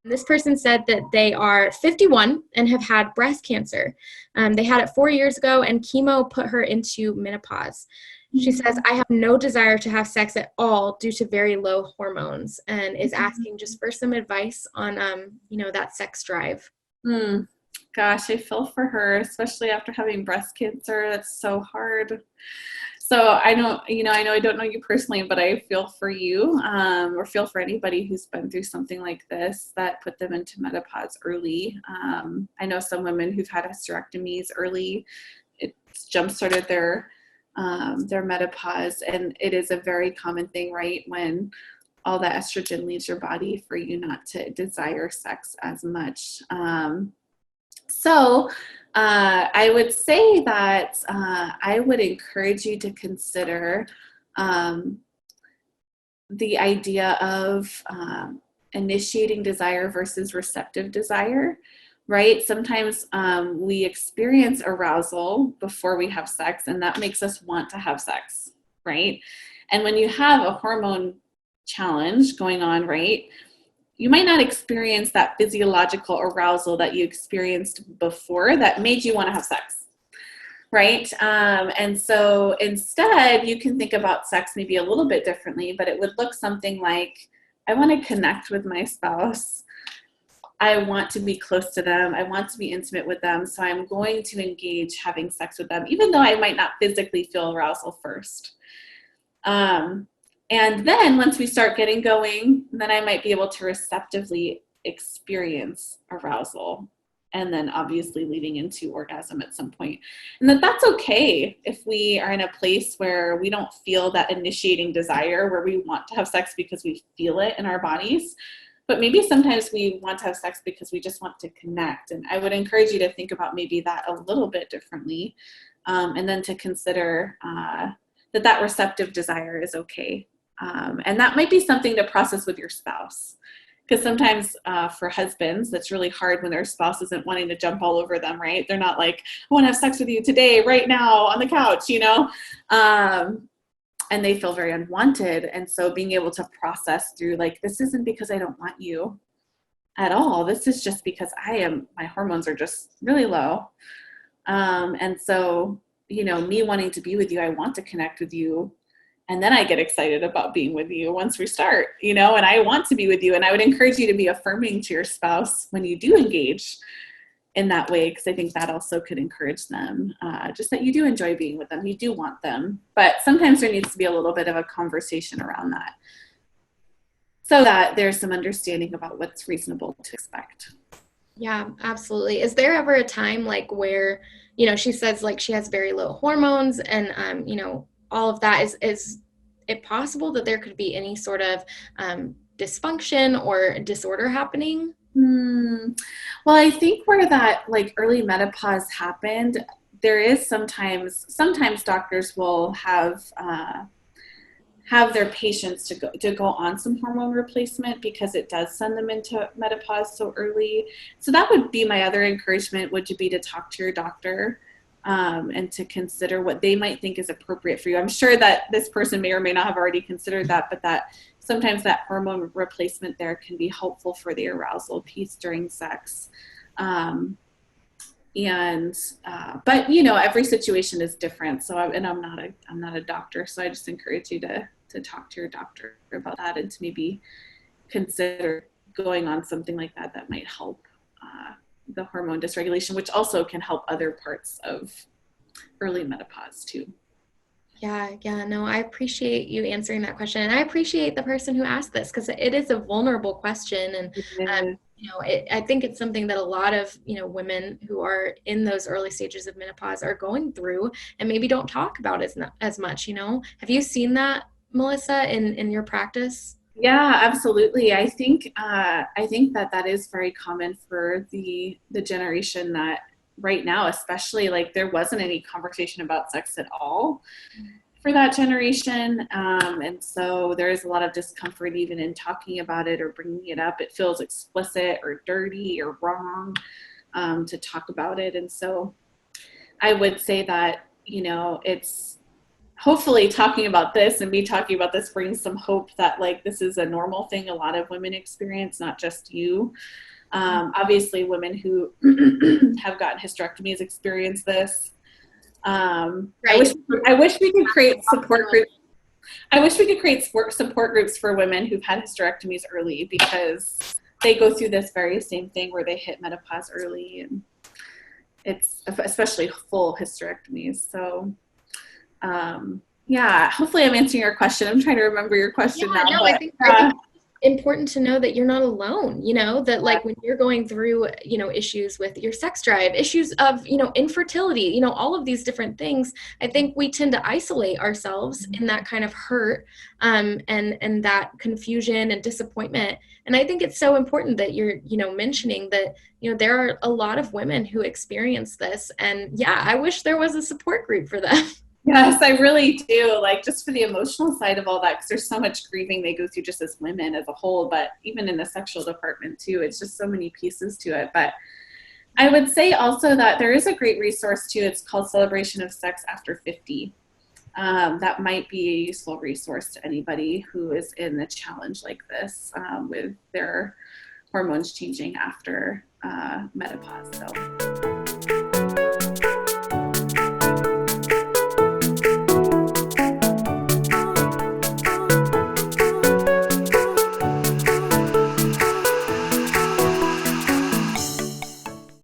This person said that they are 51 and have had breast cancer. They had it 4 years ago, and chemo put her into menopause. She says, I have no desire to have sex at all due to very low hormones, and is asking just for some advice on, that sex drive. Gosh, I feel for her, especially after having breast cancer. That's so hard. So I know I don't know you personally, but I feel for you, or feel for anybody who's been through something like this that put them into menopause early. I know some women who've had hysterectomies early. It jump-started their menopause, and it is a very common thing, right, when all that estrogen leaves your body, for you not to desire sex as much. So I would say that I would encourage you to consider the idea of initiating desire versus receptive desire, right? Sometimes we experience arousal before we have sex, and that makes us want to have sex, right? And when you have a hormone challenge going on, right, you might not experience that physiological arousal that you experienced before that made you want to have sex, right? And so instead, you can think about sex maybe a little bit differently, but it would look something like, I want to connect with my spouse. I want to be close to them. I want to be intimate with them. So I'm going to engage having sex with them, even though I might not physically feel arousal first. And then once we start getting going, then I might be able to receptively experience arousal, and then obviously leading into orgasm at some point. And that's okay if we are in a place where we don't feel that initiating desire, where we want to have sex because we feel it in our bodies. But maybe sometimes we want to have sex because we just want to connect. And I would encourage you to think about maybe that a little bit differently, and then to consider that receptive desire is okay. And that might be something to process with your spouse. Because sometimes for husbands, that's really hard when their spouse isn't wanting to jump all over them, right? They're not like, I want to have sex with you today, right now, on the couch, and they feel very unwanted. And so being able to process through, like, this isn't because I don't want you at all. This is just because my hormones are just really low. And so, me wanting to be with you, I want to connect with you. And then I get excited about being with you once we start, and I want to be with you. And I would encourage you to be affirming to your spouse when you do engage in that way, because I think that also could encourage them, just that you do enjoy being with them, you do want them. But sometimes there needs to be a little bit of a conversation around that, so that there's some understanding about what's reasonable to expect. Yeah, absolutely. Is there ever a time like where, she says like she has very low hormones and, all of that, is it possible that there could be any sort of dysfunction or disorder happening? Well, I think where that like early menopause happened, there is sometimes doctors will have their patients to go on some hormone replacement because it does send them into menopause so early. So that would be my other encouragement, would be to talk to your doctor, and to consider what they might think is appropriate for you. I'm sure that this person may or may not have already considered that, but that sometimes that hormone replacement there can be helpful for the arousal piece during sex. But every situation is different. So I'm not a doctor, so I just encourage you to talk to your doctor about that, and to maybe consider going on something like that might help the hormone dysregulation, which also can help other parts of early menopause too. Yeah, no, I appreciate you answering that question. And I appreciate the person who asked this, because it is a vulnerable question. And, I think it's something that a lot of, women who are in those early stages of menopause are going through and maybe don't talk about as much, Have you seen that, Melissa, in your practice? Yeah, absolutely. I think that is very common for the generation that right now, especially, like, there wasn't any conversation about sex at all for that generation. And so there is a lot of discomfort even in talking about it or bringing it up. It feels explicit or dirty or wrong to talk about it. And so I would say that, hopefully talking about this and me talking about this brings some hope that like this is a normal thing a lot of women experience, not just you. Obviously women who have gotten hysterectomies experience this. Right. I wish we could create support groups. I wish we could create support groups for women who've had hysterectomies early, because they go through this very same thing where they hit menopause early, and it's especially full hysterectomies. So yeah, hopefully I'm answering your question. I'm trying to remember your question Yeah, now, no, but I think it's important to know that you're not alone, that like when you're going through, issues with your sex drive, issues of, infertility, all of these different things, I think we tend to isolate ourselves in that kind of hurt, and that confusion and disappointment. And I think it's so important that you're, mentioning that, there are a lot of women who experience this. And yeah, I wish there was a support group for them. yes, I really do. Like just for the emotional side of all that, because there's so much grieving they go through just as women as a whole, but even in the sexual department too, it's just so many pieces to it. But I would say also that there is a great resource too. It's called Celebration of Sex After 50. That might be a useful resource to anybody who is in a challenge like this, with their hormones changing after menopause. So.